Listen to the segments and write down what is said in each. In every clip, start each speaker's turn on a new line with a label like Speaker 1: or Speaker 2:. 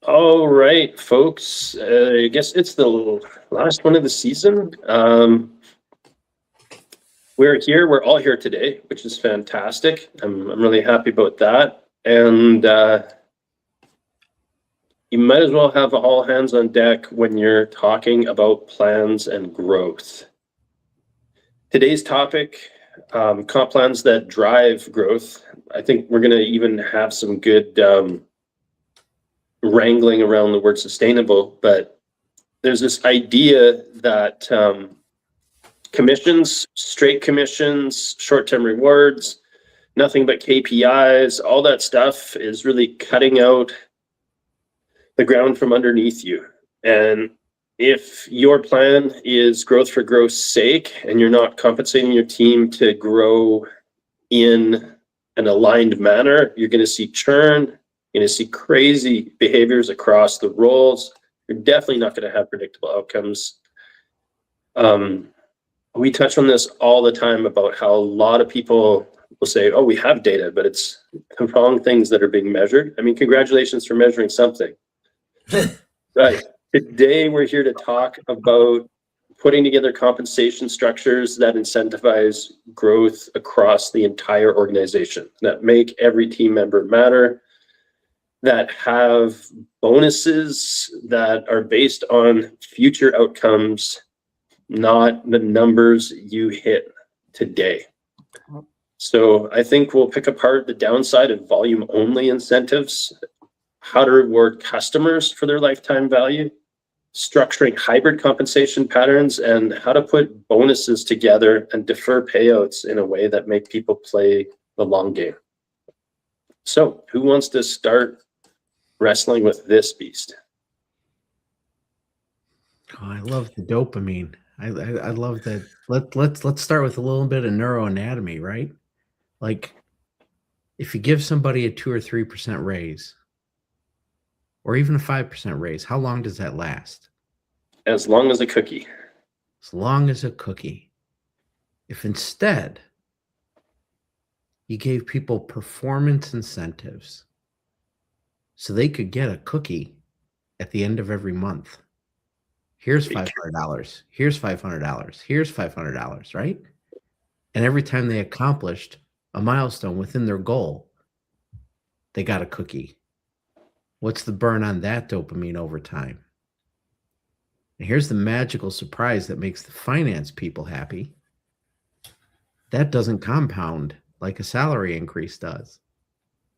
Speaker 1: All right, folks. I guess it's the last one of the season. We're here. We're all here today, which is fantastic. I'm really happy about that. And you might as well have all hands on deck when you're talking about plans and growth. Today's topic, comp plans that drive growth. I think we're going to even have some good wrangling around the word sustainable, but there's this idea that commissions, straight commissions, short-term rewards, nothing but KPIs, all that stuff is really cutting out the ground from underneath you. And if your plan is growth for growth's sake and you're not compensating your team to grow in an aligned manner, you're going to see churn. You're going to see crazy behaviors across the roles. You're definitely not going to have predictable outcomes. We touch on this all the time about how a lot of people will say, oh, we have data, but it's the wrong things that are being measured. I mean, congratulations for measuring something. Right. Today, we're here to talk about putting together compensation structures that incentivize growth across the entire organization, that make every team member matter, that have bonuses that are based on future outcomes, not the numbers you hit today. So I think we'll pick apart the downside of volume-only incentives, how to reward customers for their lifetime value, structuring hybrid compensation patterns, and how to put bonuses together and defer payouts in a way that make people play the long game. So who wants to start wrestling with this beast?
Speaker 2: Oh, I love the dopamine. I love that. Let's start with a little bit of neuroanatomy, right? Like, if you give somebody a 2 or 3% raise, or even a 5% raise, how long does that last?
Speaker 1: As long as a cookie.
Speaker 2: As long as a cookie. If instead you gave people performance incentives so they could get a cookie at the end of every month. Here's $500. Here's $500. Here's $500, right? And every time they accomplished a milestone within their goal, they got a cookie. What's the burn on that dopamine over time? And here's the magical surprise that makes the finance people happy. That doesn't compound like a salary increase does.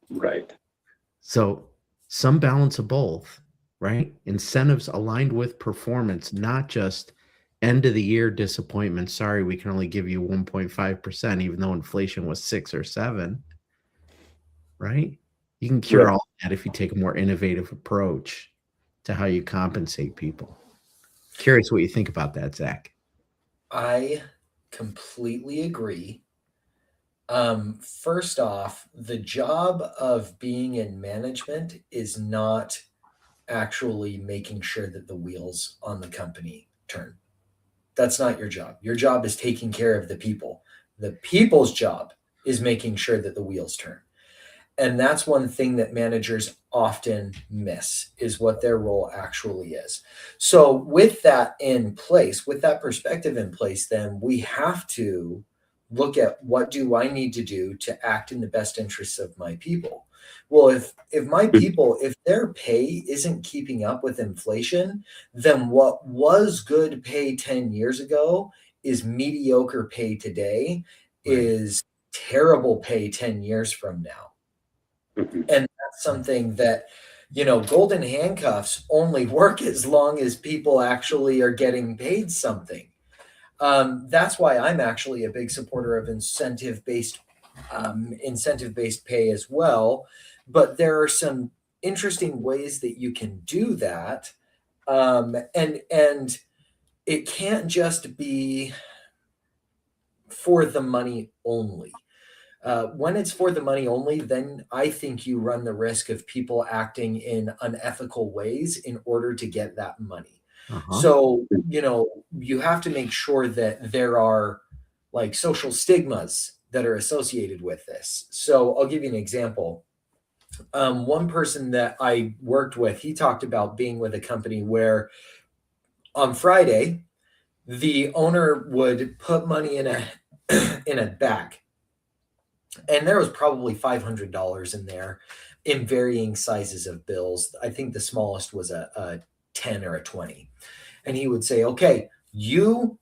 Speaker 1: Right.
Speaker 2: So some balance of both, right? Incentives aligned with performance, not just end of the year disappointment. Sorry, we can only give you 1.5%, even though inflation was 6 or 7, right? You can cure all that if you take a more innovative approach to how you compensate people. Curious what you think about that, Zach.
Speaker 3: I completely agree. First off, the job of being in management is not actually making sure that the wheels on the company turn. That's not your job. Your job is taking care of the people. The people's job is making sure that the wheels turn. And that's one thing that managers often miss, is what their role actually is. So with that in place, with that perspective in place, then we have to look at, what do I need to do to act in the best interests of my people? Well, if my people, if their pay isn't keeping up with inflation, then what was good pay 10 years ago is mediocre pay today, is terrible pay 10 years from now. And that's something that, golden handcuffs only work as long as people actually are getting paid something. That's why I'm actually a big supporter of incentive-based pay as well. But there are some interesting ways that you can do that. And it can't just be for the money only. When it's for the money only, then I think you run the risk of people acting in unethical ways in order to get that money. So, you have to make sure that there are like social stigmas that are associated with this. So I'll give you an example. One person that I worked with, he talked about being with a company where on Friday, the owner would put money in a in a bag, and there was probably $500 in there in varying sizes of bills. I think the smallest was a 10 or a 20. And he would say, okay, you,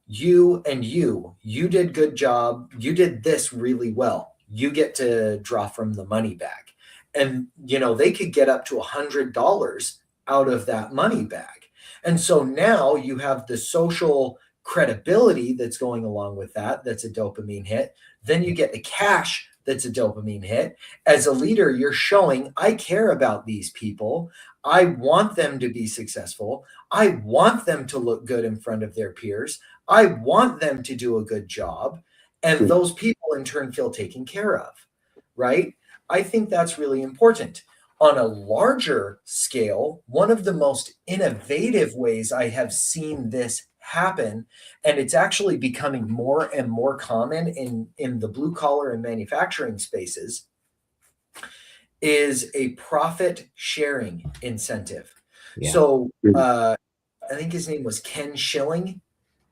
Speaker 3: and you did good job. You did this really well. You get to draw from the money bag. And, they could get up to $100 out of that money bag. And so now you have the social credibility that's going along with that. That's a dopamine hit. Then you get the cash. That's a dopamine hit. As a leader, you're showing, I care about these people. I want them to be successful. I want them to look good in front of their peers. I want them to do a good job. And those people in turn feel taken care of, right? I think that's really important. On a larger scale, one of the most innovative ways I have seen this happen, and it's actually becoming more and more common in the blue collar and manufacturing spaces, is a profit sharing incentive.
Speaker 2: Yeah.
Speaker 3: So I think his name was Ken Schilling.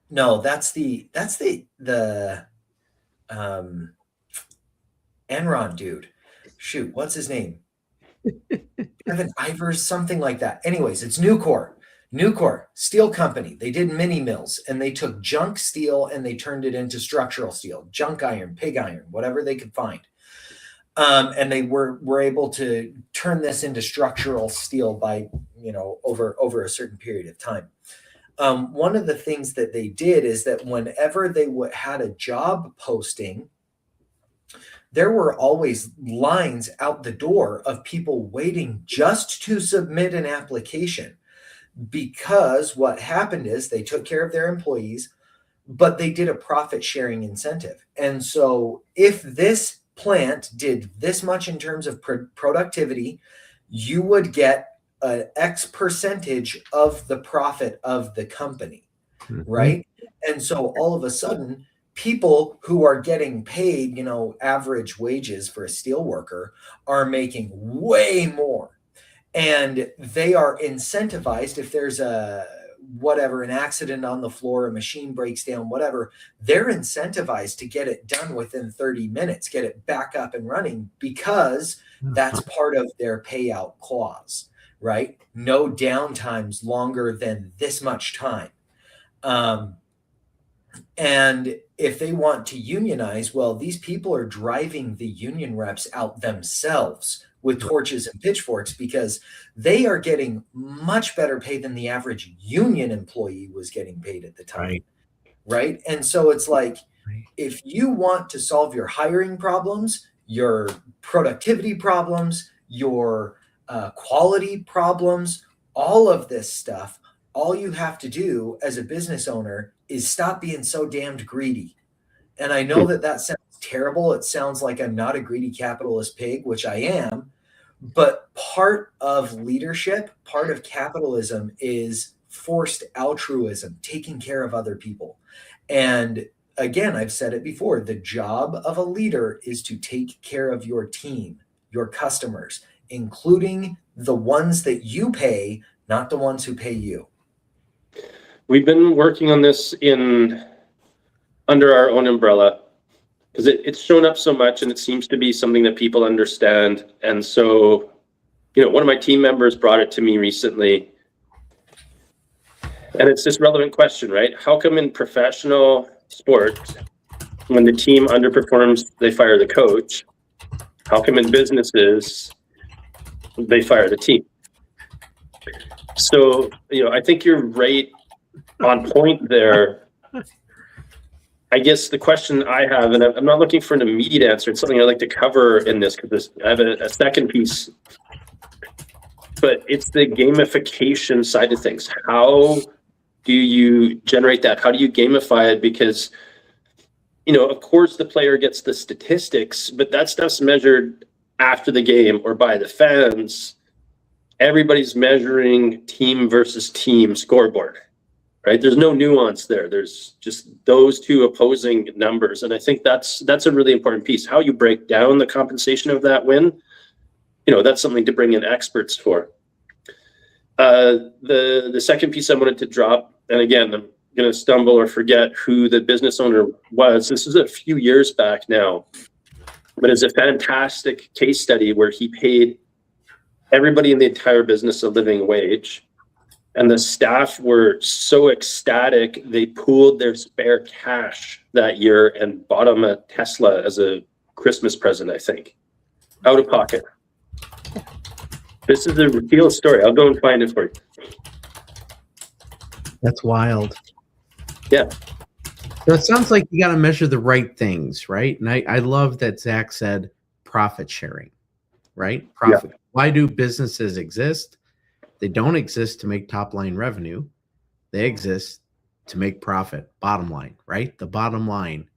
Speaker 3: No, that's the Enron dude. Shoot, what's his name? Kevin Ivers, something like that. Anyways, it's Nucor, steel company. They did mini mills, and they took junk steel and they turned it into structural steel, junk iron, pig iron, whatever they could find. And they were able to turn this into structural steel by, over a certain period of time. One of the things that they did is that whenever they had a job posting, there were always lines out the door of people waiting just to submit an application, because what happened is they took care of their employees, but they did a profit sharing incentive. And so if this plant did this much in terms of productivity, you would get an X percentage of the profit of the company, right? And so all of a sudden, people who are getting paid, average wages for a steel worker are making way more. And they are incentivized. If there's an accident on the floor, a machine breaks down, whatever, they're incentivized to get it done within 30 minutes, get it back up and running, because that's part of their payout clause, right? No downtimes longer than this much time. And if they want to unionize, well, these people are driving the union reps out themselves with torches and pitchforks, because they are getting much better pay than the average union employee was getting paid at the time. Right? And so it's like, if you want to solve your hiring problems, your productivity problems, your quality problems, all of this stuff, all you have to do as a business owner is stop being so damned greedy. And I know that sounds terrible. It sounds like I'm not a greedy capitalist pig, which I am. But part of leadership, part of capitalism, is forced altruism, taking care of other people. And again, I've said it before, the job of a leader is to take care of your team, your customers, including the ones that you pay, not the ones who pay you.
Speaker 1: We've been working on this under our own umbrella, because it's shown up so much, and it seems to be something that people understand. And so, one of my team members brought it to me recently, and it's this relevant question, right? How come in professional sports, when the team underperforms, they fire the coach? How come in businesses, they fire the team? So, I think you're right on point there. I guess the question I have, and I'm not looking for an immediate answer, it's something I'd like to cover in this, because I have a second piece, but it's the gamification side of things. How do you generate that? How do you gamify it? Because, of course the player gets the statistics, but that stuff's measured after the game or by the fans. Everybody's measuring team versus team scoreboard. Right? There's no nuance there. There's just those two opposing numbers. And I think that's a really important piece. How you break down the compensation of that win that's something to bring in experts for. The second piece I wanted to drop, and again, I'm going to stumble or forget who the business owner was. This is a few years back now, but it's a fantastic case study where he paid everybody in the entire business a living wage. And the staff were so ecstatic, they pooled their spare cash that year and bought him a Tesla as a Christmas present, I think, out of pocket. This is a real story. I'll go and find it for you.
Speaker 2: That's wild.
Speaker 1: Yeah.
Speaker 2: So it sounds like you got to measure the right things, right? And I love that Zach said profit sharing, right? Profit. Yeah. Why do businesses exist? They don't exist to make top line revenue. They exist to make profit, bottom line, right? The bottom line.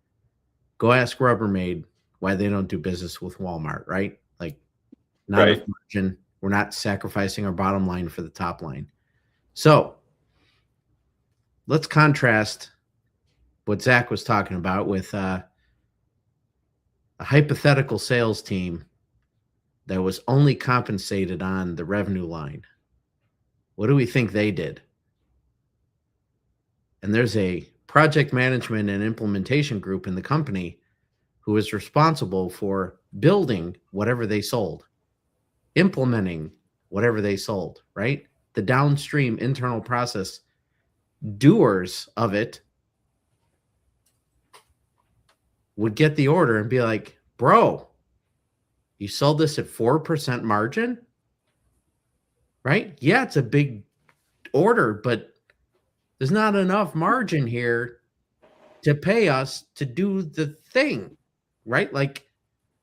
Speaker 2: Go ask Rubbermaid why they don't do business with Walmart, right? Like, not a margin. We're not sacrificing our bottom line for the top line. So let's contrast what Zach was talking about with a hypothetical sales team that was only compensated on the revenue line. What do we think they did? And there's a project management and implementation group in the company who is responsible for building whatever they sold, implementing whatever they sold, right? The downstream internal process doers of it would get the order and be like, bro, you sold this at 4% margin? Right? Yeah, it's a big order, but there's not enough margin here to pay us to do the thing, right? Like,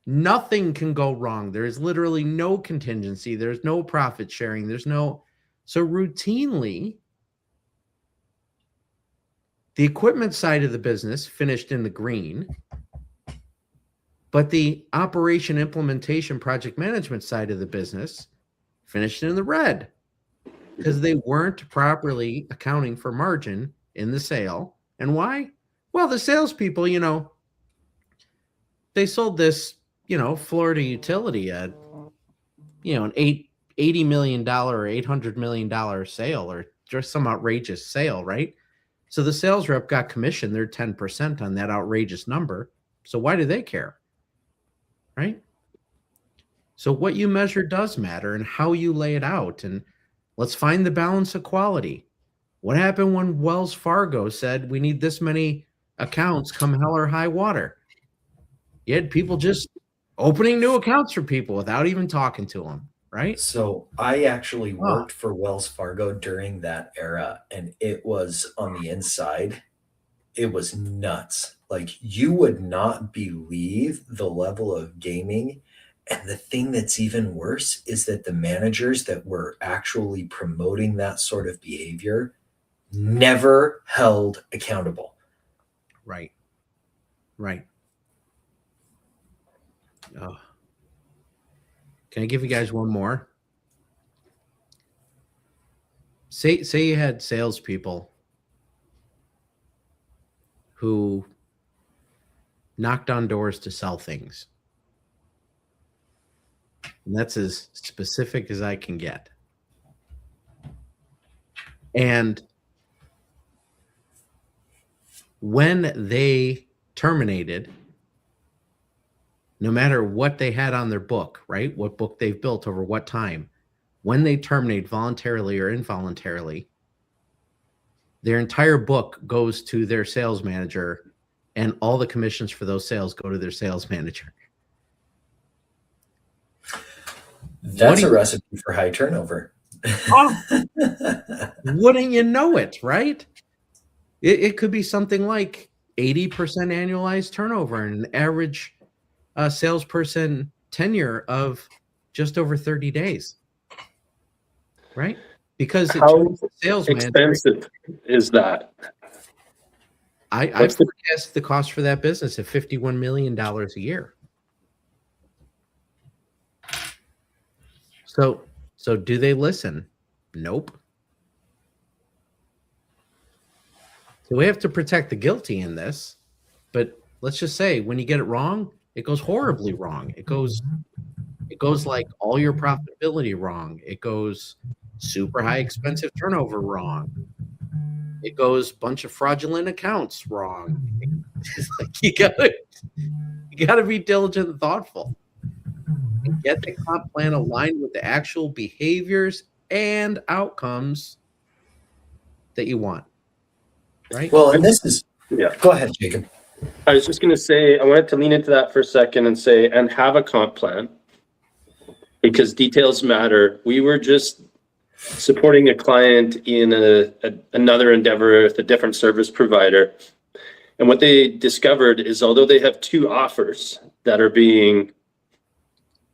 Speaker 2: nothing can go wrong. There's literally no contingency. There's no profit sharing. So routinely, the equipment side of the business finished in the green, but the operation, implementation, project management side of the business finished in the red because they weren't properly accounting for margin in the sale. And why? Well, the salespeople, they sold this, Florida utility at, an $80 million or $800 million sale, or just some outrageous sale, right? So the sales rep got commissioned their 10% on that outrageous number. So why do they care? Right? So what you measure does matter, and how you lay it out. And let's find the balance of quality. What happened when Wells Fargo said we need this many accounts come hell or high water? You had people just opening new accounts for people without even talking to them, right?
Speaker 3: So I actually worked for Wells Fargo during that era, and it was on the inside. It was nuts. Like, you would not believe the level of gaming. And the thing that's even worse is that the managers that were actually promoting that sort of behavior never held accountable.
Speaker 2: Right. Right. Oh. Can I give you guys one more? Say you had salespeople who knocked on doors to sell things. And that's as specific as I can get. And when they terminated, no matter what they had on their book, right? What book they've built over what time, when they terminate voluntarily or involuntarily, their entire book goes to their sales manager, and all the commissions for those sales go to their sales manager.
Speaker 3: That's a recipe for high turnover.
Speaker 2: Oh, wouldn't you know it, right? It could be something like 80% annualized turnover and an average salesperson tenure of just over 30 days, right? Because
Speaker 1: how expensive is that?
Speaker 2: I forecast the cost for that business at $51 million a year. So do they listen? Nope. So we have to protect the guilty in this, but let's just say when you get it wrong, it goes horribly wrong. It goes It goes like all your profitability wrong. It goes super high expensive turnover wrong. It goes bunch of fraudulent accounts wrong. It's like you gotta be diligent and thoughtful. And get the comp plan aligned with the actual behaviors and outcomes that you want. Right?
Speaker 3: Well, and this is,
Speaker 1: Yeah.
Speaker 3: go ahead, Jacob.
Speaker 1: I was just going to say, I wanted to lean into that for a second and say, and have a comp plan, because details matter. We were just supporting a client in another endeavor with a different service provider. And what they discovered is, although they have two offers that are being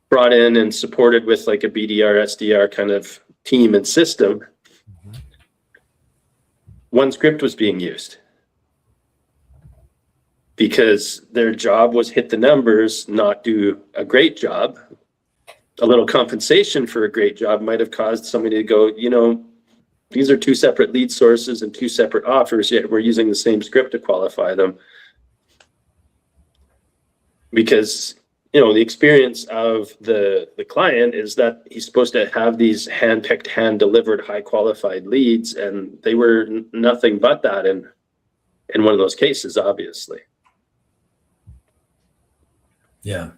Speaker 1: brought in and supported with like a BDR, SDR kind of team and system, one script was being used because their job was hit the numbers, not do a great job. A little compensation for a great job might have caused somebody to go, you know, these are two separate lead sources and two separate offers, yet we're using the same script to qualify them. Because, you know, the experience of the client is that he's supposed to have these hand-picked, hand-delivered, high-qualified leads, and they were nothing but that in one of those cases, obviously.
Speaker 3: Yeah.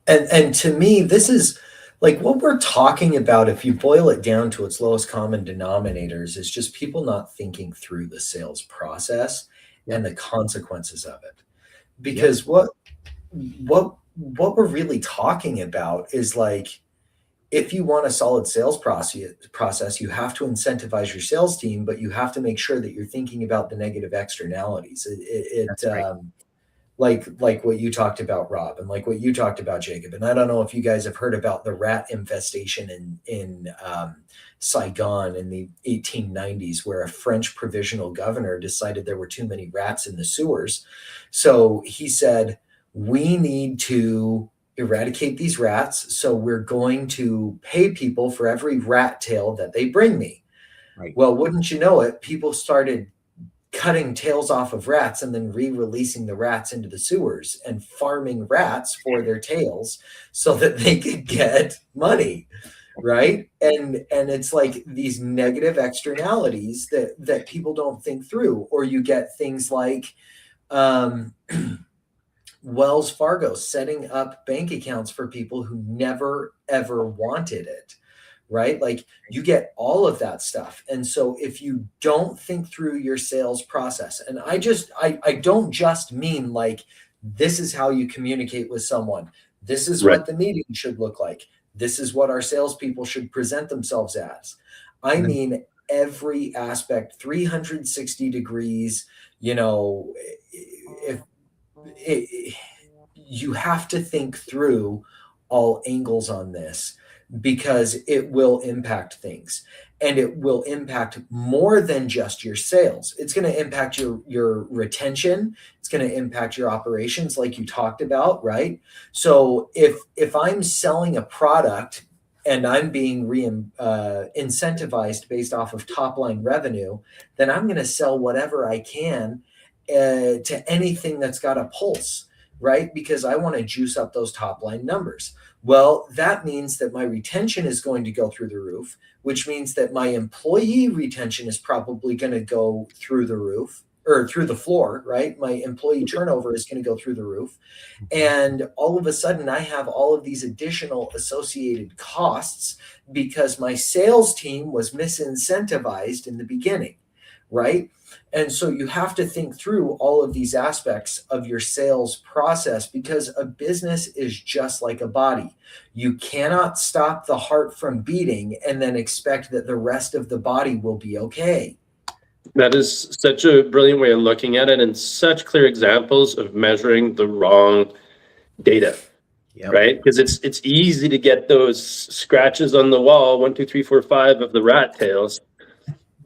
Speaker 3: And to me, this is like what we're talking about. If you boil it down to its lowest common denominators, is just people not thinking through the sales process and the consequences of it. Because what we're really talking about is like, if you want a solid sales process, you have to incentivize your sales team, but you have to make sure that you're thinking about the negative externalities.
Speaker 2: That's right.
Speaker 3: Like what you talked about, Rob, and like what you talked about, Jacob. And I don't know if you guys have heard about the rat infestation in Saigon in the 1890s, where a French provisional governor decided there were too many rats in the sewers. So he said, we need to eradicate these rats. So we're going to pay people for every rat tail that they bring me.
Speaker 2: Right.
Speaker 3: Well, wouldn't you know it, people started cutting tails off of rats and then re-releasing the rats into the sewers and farming rats for their tails so that they could get money, right? And it's like these negative externalities that people don't think through. Or you get things like Wells Fargo setting up bank accounts for people who never ever wanted it, right? Like you get all of that stuff. And so if you don't think through your sales process, and I don't just mean like, this is how you communicate with someone. This is
Speaker 1: Right.
Speaker 3: what the meeting should look like. This is what our salespeople should present themselves as. I mean, every aspect, 360 degrees, you know, you have to think through all angles on this, because it will impact things, and it will impact more than just your sales. It's going to impact your retention. It's going to impact your operations, like you talked about, right? So if I'm selling a product and I'm being incentivized based off of top line revenue, then I'm going to sell whatever I can to anything that's got a pulse, right? Because I want to juice up those top line numbers. Well, that means that my retention is going to go through the roof, which means that my employee retention is probably going to go through the roof, or through the floor, right? My employee turnover is going to go through the roof. And all of a sudden I have all of these additional associated costs because my sales team was misincentivized in the beginning, right? And so you have to think through all of these aspects of your sales process, because a business is just like a body. You cannot stop the heart from beating and then expect that the rest of the body will be okay.
Speaker 1: That is such a brilliant way of looking at it, and such clear examples of measuring the wrong data. Yep. Right? Because it's easy to get those scratches on the wall, 1, 2, 3, 4, 5 of the rat tails.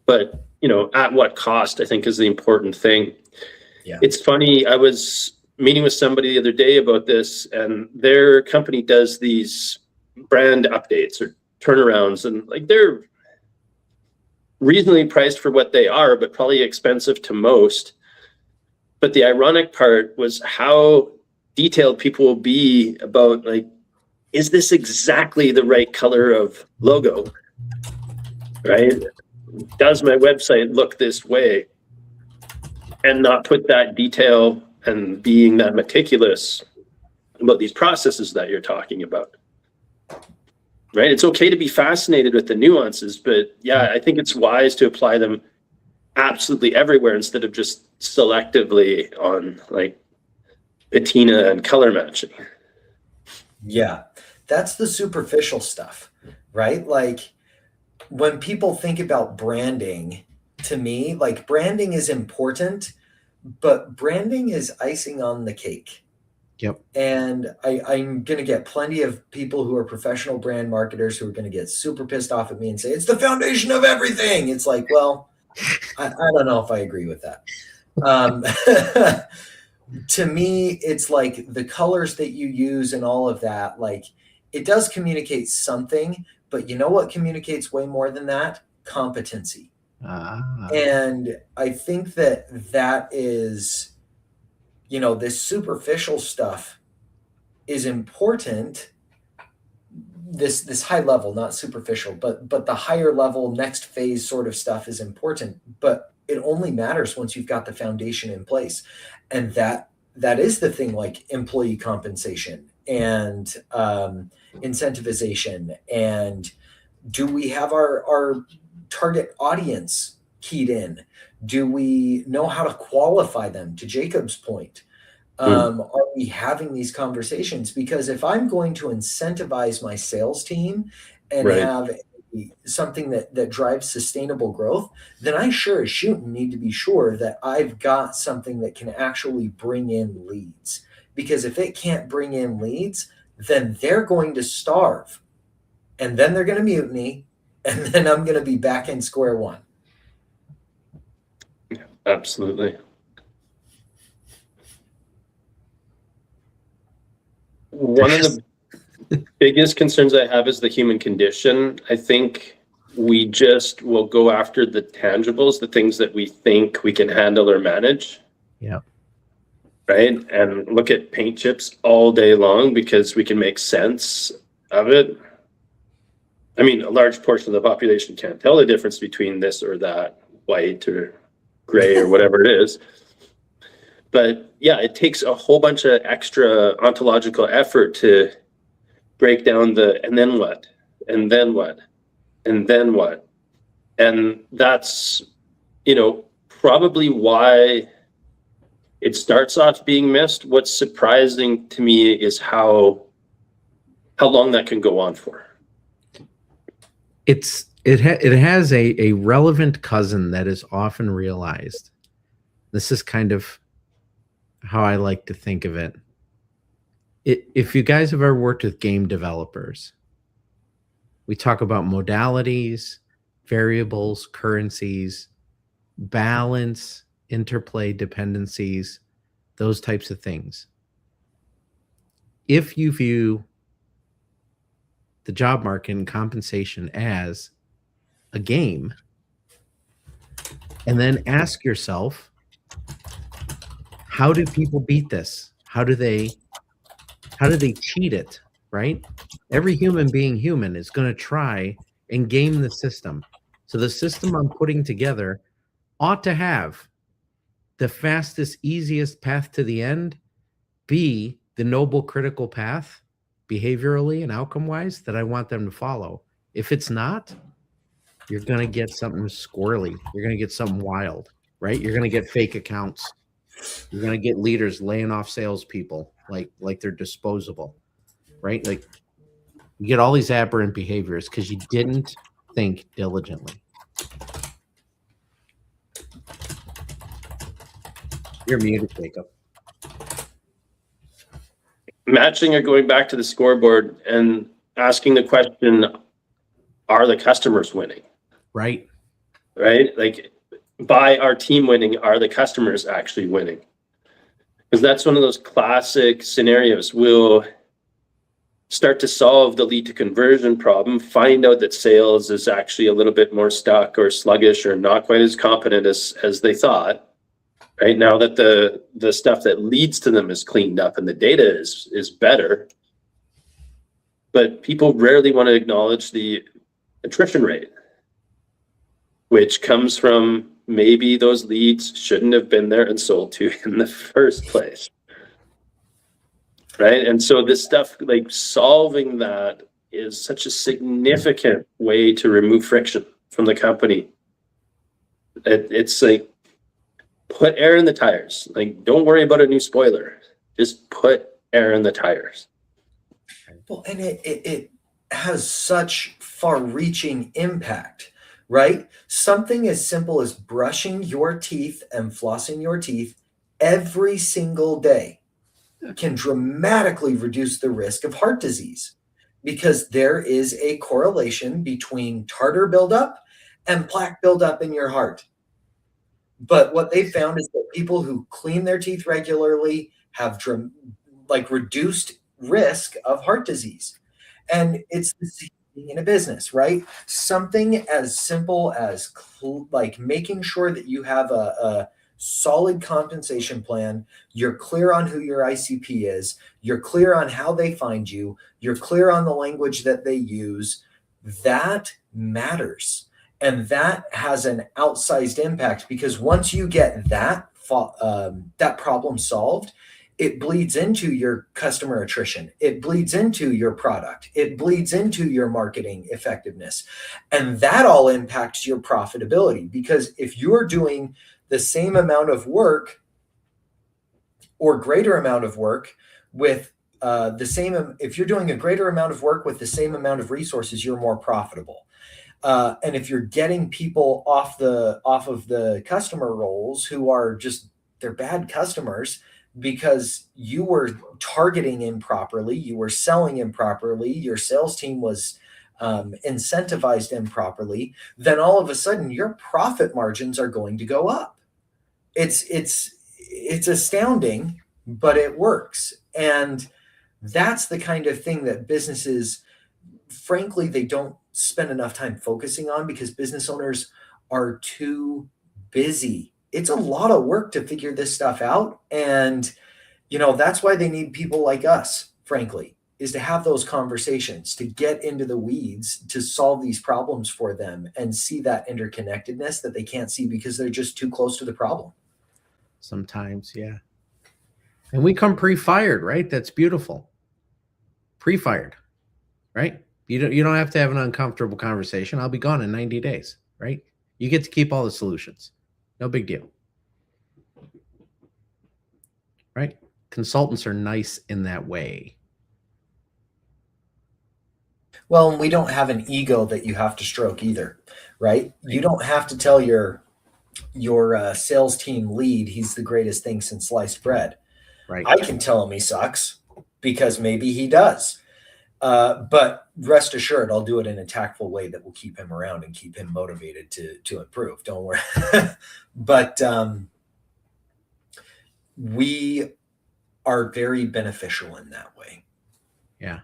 Speaker 1: But, you know, at what cost, I think, is the important thing. Yeah. It's funny, I was meeting with somebody the other day about this, and their company does these brand updates or turnarounds, and like they're reasonably priced for what they are, but probably expensive to most. But the ironic part was how detailed people will be about like, is this exactly the right color of logo, right? Does my website look this way? And not put that detail and being that meticulous about these processes that you're talking about, right? It's okay to be fascinated with the nuances, but yeah, I think it's wise to apply them absolutely everywhere instead of just selectively on like patina and color matching.
Speaker 3: Yeah, that's the superficial stuff, right? Like when people think about branding, to me, like branding is important, but branding is icing on the cake.
Speaker 2: Yep.
Speaker 3: And I'm going to get plenty of people who are professional brand marketers who are going to get super pissed off at me and say, it's the foundation of everything. It's like, well, I don't know if I agree with that. To me, it's like the colors that you use and all of that, like it does communicate something, but you know what communicates way more than that? Competency. And I think that is, you know, this superficial stuff is important. This high level, not superficial, but the higher level next phase sort of stuff is important, but it only matters once you've got the foundation in place. And that is the thing, like employee compensation and incentivization. And do we have our target audience keyed in? Do we know how to qualify them, to Jacob's point? Are we having these conversations? Because if I'm going to incentivize my sales team and have something that drives sustainable growth, then I sure as shooting need to be sure that I've got something that can actually bring in leads. Because if it can't bring in leads, then they're going to starve. And then they're going to mutiny. And then I'm going to be back in square one.
Speaker 1: Absolutely. One of the biggest concerns I have is the human condition. I think we just will go after the tangibles, the things that we think we can handle or manage.
Speaker 2: Yeah.
Speaker 1: Right. And look at paint chips all day long because we can make sense of it. I mean, a large portion of the population can't tell the difference between this or that, white or gray or whatever it is. But yeah, it takes a whole bunch of extra ontological effort to break down the, and then what, and then what, and then what. And that's, you know, probably why it starts off being missed. What's surprising to me is how long that can go on for.
Speaker 2: It has a relevant cousin that is often realized. This is kind of how I like to think of it. If you guys have ever worked with game developers, we talk about modalities, variables, currencies, balance, interplay, dependencies, those types of things. If you view the job market and compensation as a game, and then ask yourself, how do people beat this? How do they cheat it, right? Every human being human is going to try and game the system. So the system I'm putting together ought to have the fastest, easiest path to the end be the noble critical path, behaviorally and outcome-wise, that I want them to follow. If it's not, you're going to get something squirrely. You're going to get something wild, right? You're going to get fake accounts. You're going to get leaders laying off salespeople like they're disposable, right? Like you get all these aberrant behaviors because you didn't think diligently. You're muted, Jacob.
Speaker 1: Matching or going back to the scoreboard and asking the question, are the customers winning?
Speaker 2: Right.
Speaker 1: Right? Like by our team winning, are the customers actually winning? Because that's one of those classic scenarios. We'll start to solve the lead to conversion problem, find out that sales is actually a little bit more stuck or sluggish or not quite as competent as they thought. right? Now that the stuff that leads to them is cleaned up and the data is better, but people rarely want to acknowledge the attrition rate, which comes from maybe those leads shouldn't have been there and sold to in the first place, right? And so this stuff, like solving that, is such a significant way to remove friction from the company. It's like, put air in the tires. Like, don't worry about a new spoiler. Just put air in the tires.
Speaker 3: Well, and it has such far-reaching impact, right? Something as simple as brushing your teeth and flossing your teeth every single day can dramatically reduce the risk of heart disease, because there is a correlation between tartar buildup and plaque buildup in your heart. But what they found is that people who clean their teeth regularly have reduced risk of heart disease. And it's the same thing in a business, right? Something as simple as like making sure that you have a solid compensation plan, you're clear on who your ICP is, you're clear on how they find you, you're clear on the language that they use. That matters. And that has an outsized impact, because once you get that problem solved, it bleeds into your customer attrition. It bleeds into your product. It bleeds into your marketing effectiveness. And that all impacts your profitability, because if you're doing the same amount of work or greater amount of work with if you're doing a greater amount of work with the same amount of resources, you're more profitable. And if you're getting people off of the customer roles who are just, they're bad customers because you were targeting improperly, you were selling improperly, your sales team was incentivized improperly, then all of a sudden your profit margins are going to go up. It's astounding, but it works. And that's the kind of thing that businesses, frankly, they don't spend enough time focusing on, because business owners are too busy. It's a lot of work to figure this stuff out. And, that's why they need people like us, frankly, is to have those conversations, to get into the weeds, to solve these problems for them and see that interconnectedness that they can't see because they're just too close to the problem.
Speaker 2: Sometimes, yeah. And we come pre-fired, right? That's beautiful. Pre-fired, right? You don't have to have an uncomfortable conversation. I'll be gone in 90 days, right? You get to keep all the solutions. No big deal. Right? Consultants are nice in that way.
Speaker 3: Well, we don't have an ego that you have to stroke either, right? You don't have to tell your sales team lead he's the greatest thing since sliced bread.
Speaker 2: Right.
Speaker 3: I can tell him he sucks because maybe he does. But rest assured, I'll do it in a tactful way that will keep him around and keep him motivated to improve. Don't worry. But we are very beneficial in that way.
Speaker 2: Yeah.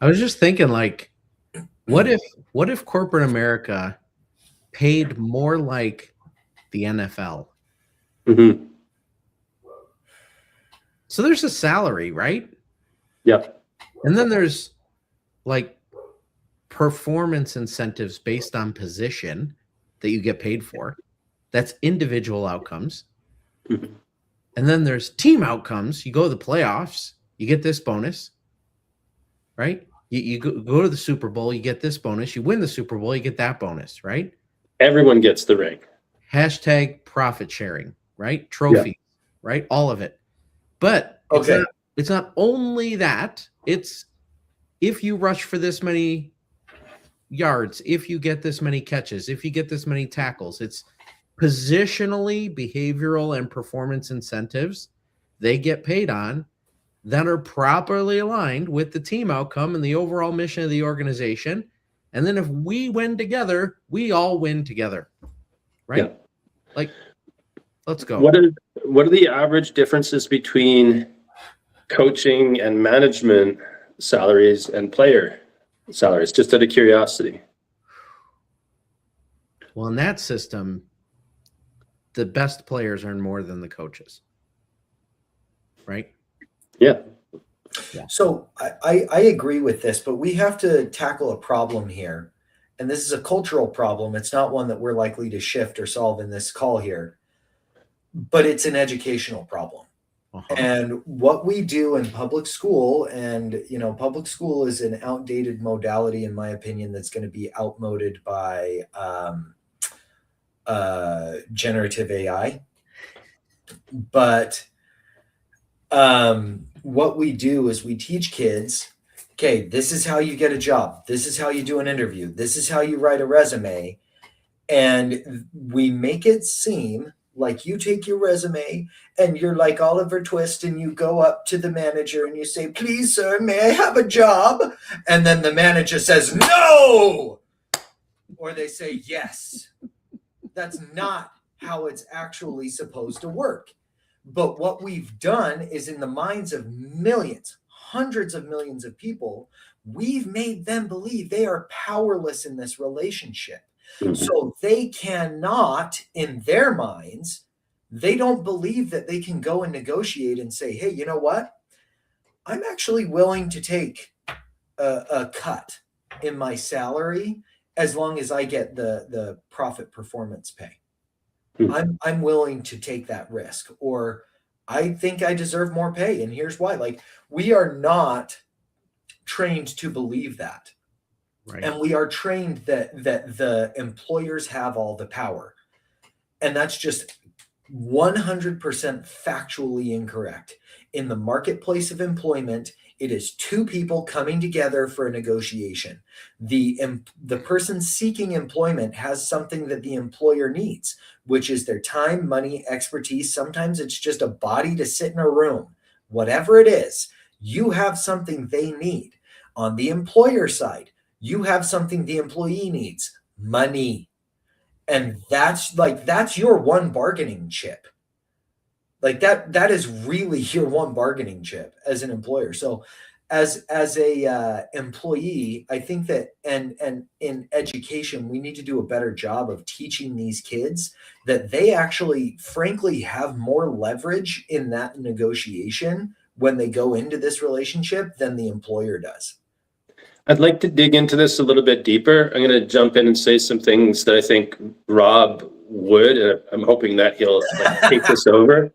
Speaker 2: I was just thinking, like, what if corporate America paid more like the NFL?
Speaker 1: Mm-hmm.
Speaker 2: So there's a salary, right?
Speaker 1: Yep.
Speaker 2: And then there's like performance incentives based on position that you get paid for. That's individual outcomes.
Speaker 1: Mm-hmm.
Speaker 2: And then there's team outcomes. You go to the playoffs, you get this bonus, right? You go to the Super Bowl, you get this bonus. You win the Super Bowl, you get that bonus, right?
Speaker 1: Everyone gets the ring.
Speaker 2: Hashtag profit sharing, right? Trophy, right? All of it. But it's not only that. It's if you rush for this many yards, if you get this many catches, if you get this many tackles, it's positionally, behavioral, and performance incentives they get paid on that are properly aligned with the team outcome and the overall mission of the organization. And then if we win together, we all win together, right?
Speaker 1: Yeah.
Speaker 2: Like, let's go.
Speaker 1: What are the average differences between coaching and management salaries and player salaries, just out of curiosity?
Speaker 2: Well, in that system, the best players earn more than the coaches, right?
Speaker 1: Yeah.
Speaker 3: So I agree with this, but we have to tackle a problem here. And this is a cultural problem. It's not one that we're likely to shift or solve in this call here, but it's an educational problem.
Speaker 2: Uh-huh.
Speaker 3: And what we do in public school, and public school is an outdated modality, in my opinion, that's going to be outmoded by generative AI. But what we do is we teach kids, okay, this is how you get a job. This is how you do an interview. This is how you write a resume. And we make it seem like you take your resume and you're like Oliver Twist and you go up to the manager and you say, please, sir, may I have a job? And then the manager says, no! Or they say, yes. That's not how it's actually supposed to work. But what we've done is, in the minds of millions, hundreds of millions of people, we've made them believe they are powerless in this relationship.
Speaker 1: Mhm.
Speaker 3: So they cannot, in their minds, they don't believe that they can go and negotiate and say, hey, you know what? I'm actually willing to take a cut in my salary as long as I get the profit performance pay. I'm willing to take that risk, or I think I deserve more pay. And here's why. Like, we are not trained to believe that.
Speaker 2: Right.
Speaker 3: And we are trained that the employers have all the power. And that's just 100% factually incorrect. In the marketplace of employment, it is two people coming together for a negotiation. The person seeking employment has something that the employer needs, which is their time, money, expertise. Sometimes it's just a body to sit in a room. Whatever it is, you have something they need. On the employer side, you have something the employee needs, money. And that's your one bargaining chip. Like that is really your one bargaining chip as an employer. So as a employee, I think that and in education, we need to do a better job of teaching these kids that they actually, frankly, have more leverage in that negotiation when they go into this relationship than the employer does.
Speaker 1: I'd like to dig into this a little bit deeper. I'm going to jump in and say some things that I think Rob would, and I'm hoping that he'll take this over.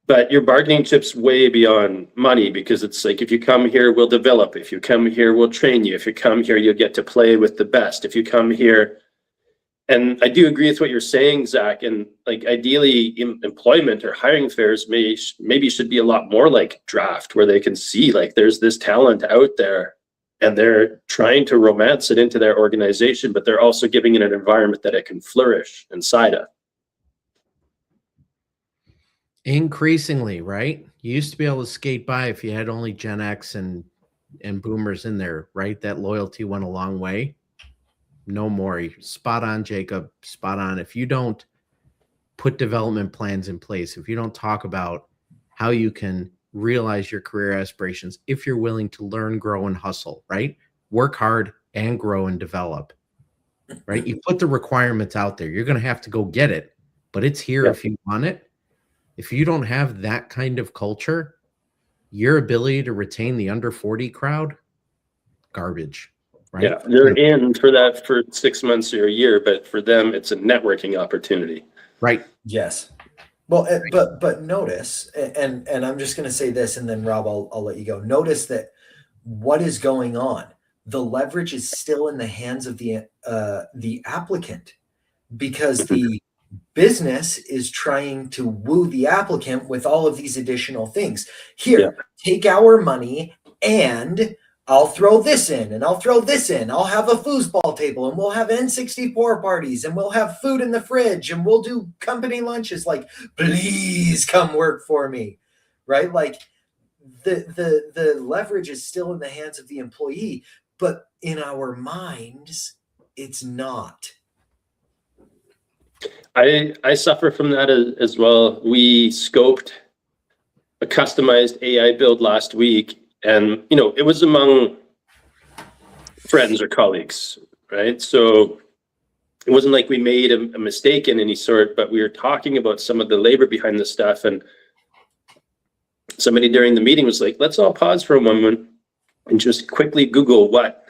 Speaker 1: But your bargaining chip's way beyond money, because it's like, if you come here, we'll develop. If you come here, we'll train you. If you come here, you'll get to play with the best. If you come here, and I do agree with what you're saying, Zach, and like ideally employment or hiring fairs maybe should be a lot more like draft, where they can see like there's this talent out there and they're trying to romance it into their organization, but they're also giving it an environment that it can flourish inside of.
Speaker 2: Increasingly, right? You used to be able to skate by if you had only Gen X and boomers in there, right? That loyalty went a long way. No more. Spot on, Jacob. Spot on. If you don't put development plans in place, if you don't talk about how you can realize your career aspirations, if you're willing to learn, grow, and hustle, right? Work hard and grow and develop, right? You put the requirements out there. You're going to have to go get it, but it's here if you want it. If you don't have that kind of culture, your ability to retain the under 40 crowd, garbage, right?
Speaker 1: Yeah, they're in for that for 6 months or a year, but for them, it's a networking opportunity.
Speaker 2: Right.
Speaker 3: Yes. Well, but notice, and I'm just going to say this, and then Rob, I'll let you go. Notice that what is going on. The leverage is still in the hands of the applicant, because the business is trying to woo the applicant with all of these additional things. Here, take our money, and I'll throw this in, and I'll throw this in. I'll have a foosball table, and we'll have N64 parties, and we'll have food in the fridge, and we'll do company lunches. Like, please come work for me, right? Like the leverage is still in the hands of the employee, but in our minds, it's not.
Speaker 1: I suffer from that as well. We scoped a customized AI build last week, and it was among friends or colleagues, right? So it wasn't like we made a mistake in any sort, but we were talking about some of the labor behind this stuff. And somebody during the meeting was like, let's all pause for a moment and just quickly Google what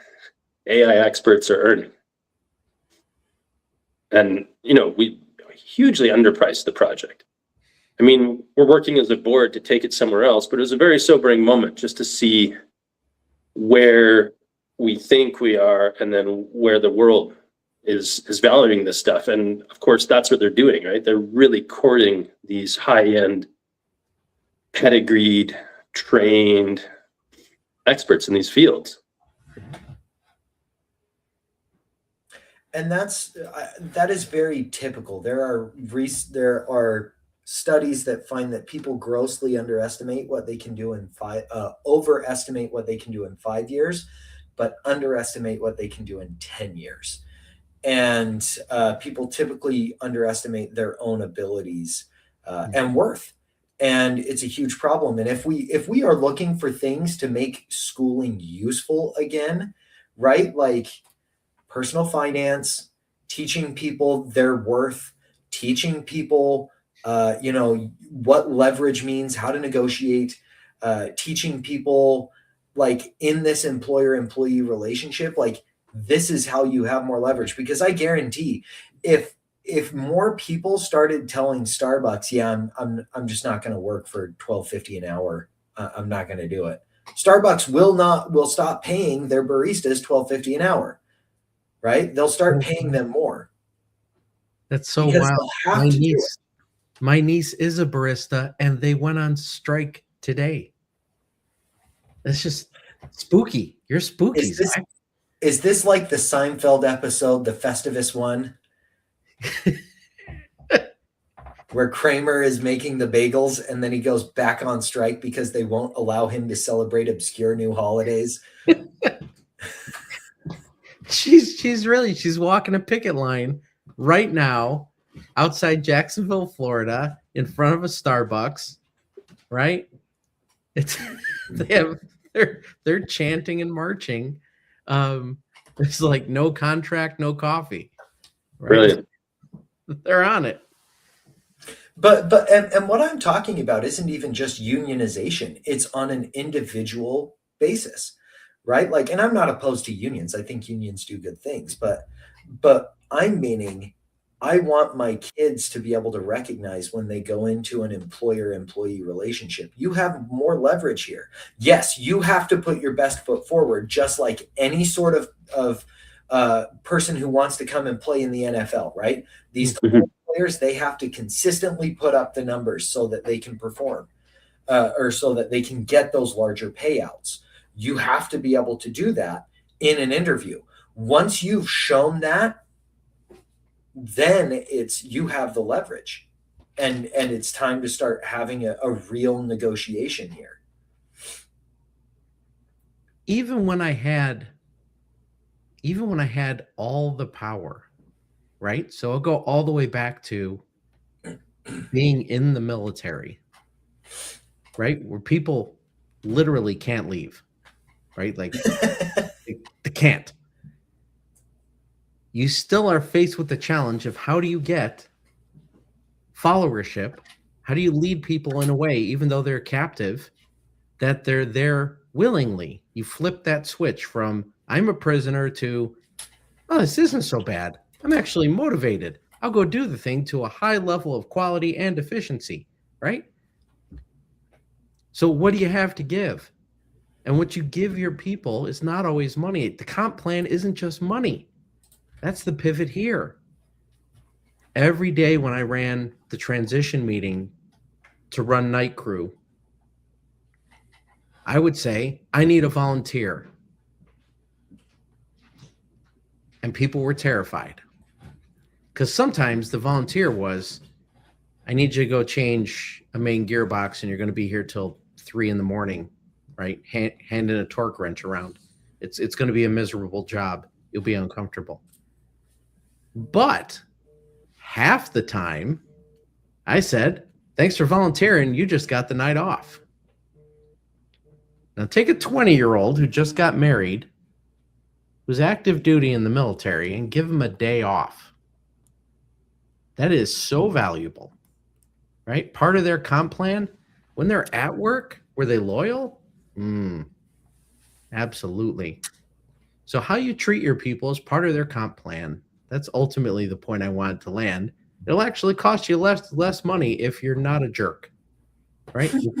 Speaker 1: AI experts are earning. And, we hugely underpriced the project. I mean, we're working as a board to take it somewhere else, but it was a very sobering moment just to see where we think we are and then where the world is valuing this stuff. And of course, that's what they're doing, right? They're really courting these high-end, pedigreed, trained experts in these fields.
Speaker 3: And that is very typical. There are studies that find that people grossly underestimate what they can do in overestimate what they can do in 5 years, but underestimate what they can do in 10 years. And people typically underestimate their own abilities and worth. And it's a huge problem. And if we are looking for things to make schooling useful again, right? Like personal finance, teaching people their worth, teaching people, what leverage means, how to negotiate, teaching people like in this employer-employee relationship, like this is how you have more leverage. Because I guarantee if more people started telling Starbucks, yeah, I'm just not going to work for $12.50 an hour. I'm not going to do it. Starbucks will stop paying their baristas $12.50 an hour, right? They'll start paying them more.
Speaker 2: That's so
Speaker 3: because
Speaker 2: wild.
Speaker 3: they'll have to do it.
Speaker 2: My niece is a barista and they went on strike today. That's just spooky. You're spooky.
Speaker 3: Is this like the Seinfeld episode, the Festivus one? Where Kramer is making the bagels and then he goes back on strike because they won't allow him to celebrate obscure new holidays. She's walking a picket line right now outside Jacksonville, Florida, in front of a Starbucks, right? They're chanting and marching. It's like no contract, no coffee. Right?
Speaker 1: Brilliant.
Speaker 2: They're on it.
Speaker 3: But what I'm talking about isn't even just unionization. It's on an individual basis, right? Like, and I'm not opposed to unions. I think unions do good things, but I'm meaning I want my kids to be able to recognize when they go into an employer-employee relationship, you have more leverage here. Yes, you have to put your best foot forward, just like any sort of person who wants to come and play in the NFL, right? These players, they have to consistently put up the numbers so that they can perform or so that they can get those larger payouts. You have to be able to do that in an interview. Once you've shown that, then you have the leverage and it's time to start having a real negotiation here.
Speaker 2: Even when I had all the power, right? So I'll go all the way back to being in the military, right? Where people literally can't leave, right? Like they can't. You still are faced with the challenge of how do you get followership? How do you lead people in a way, even though they're captive, that they're there willingly? You flip that switch from I'm a prisoner to, oh, this isn't so bad. I'm actually motivated. I'll go do the thing to a high level of quality and efficiency, right? So what do you have to give? And what you give your people is not always money. The comp plan isn't just money. That's the pivot here. Every day when I ran the transition meeting to run night crew, I would say, I need a volunteer. And people were terrified. Because sometimes the volunteer was, I need you to go change a main gearbox and you're going to be here till 3 a.m, right? Handing a torque wrench around. It's going to be a miserable job. You'll be uncomfortable. But half the time, I said, thanks for volunteering. You just got the night off. Now take a 20-year-old who just got married, who's active duty in the military, and give him a day off. That is so valuable, right? Part of their comp plan, when they're at work, were they loyal? Absolutely. So how you treat your people is part of their comp plan. That's ultimately the point I wanted to land. It'll actually cost you less money if you're not a jerk, right? You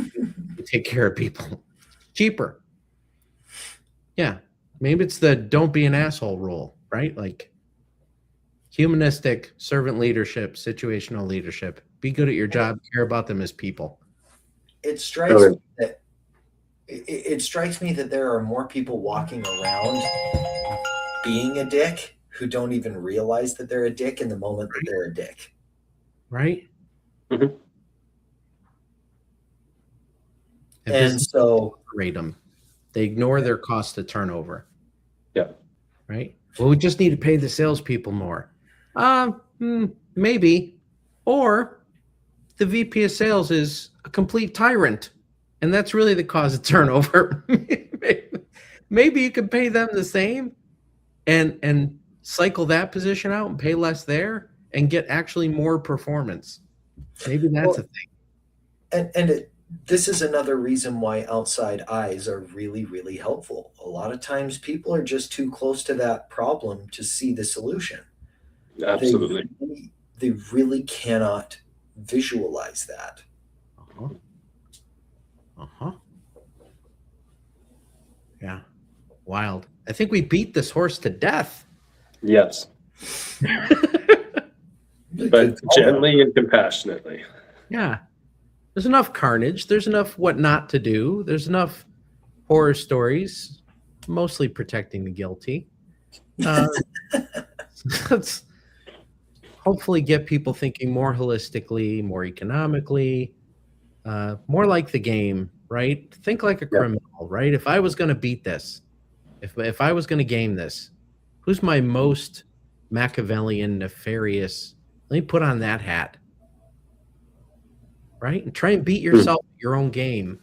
Speaker 2: take care of people. Cheaper. Yeah. Maybe it's the don't be an asshole rule, right? Like humanistic servant leadership, situational leadership. Be good at your job, care about them as people.
Speaker 3: It strikes me that it strikes me that there are more people walking around being a dick who don't even realize that they're a dick in the moment that they're a dick.
Speaker 2: Right?
Speaker 1: Mhm.
Speaker 3: And so
Speaker 2: rate them. They ignore their cost of turnover.
Speaker 1: Yeah.
Speaker 2: Right? Well, we just need to pay the salespeople more. Maybe. Or the VP of sales is a complete tyrant, and that's really the cause of turnover. Maybe you could pay them the same and cycle that position out and pay less there and get actually more performance. Maybe that's a thing.
Speaker 3: And this is another reason why outside eyes are really, really helpful. A lot of times people are just too close to that problem to see the solution.
Speaker 1: Absolutely.
Speaker 3: They really cannot visualize that.
Speaker 2: Yeah. Wild. I think we beat this horse to death.
Speaker 1: Yes. But gently and compassionately.
Speaker 2: Yeah. There's enough carnage. There's enough what not to do. There's enough horror stories, mostly protecting the guilty. Let's hopefully get people thinking more holistically, more economically, more like the game, right? Think like a criminal, right? If I was going to beat this, if I was going to game this, who's my most Machiavellian, nefarious? Let me put on that hat, right? And try and beat yourself at your own game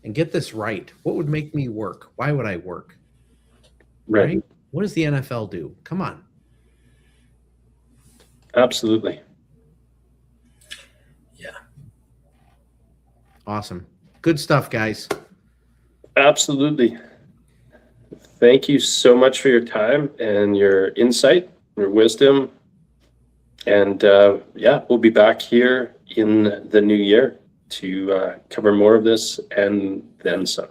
Speaker 2: and get this right. What would make me work? Why would I work? Right? What does the NFL do? Come on.
Speaker 1: Absolutely.
Speaker 3: Yeah.
Speaker 2: Awesome. Good stuff, guys.
Speaker 1: Absolutely. Thank you so much for your time and your insight, your wisdom. And we'll be back here in the new year to cover more of this and then some.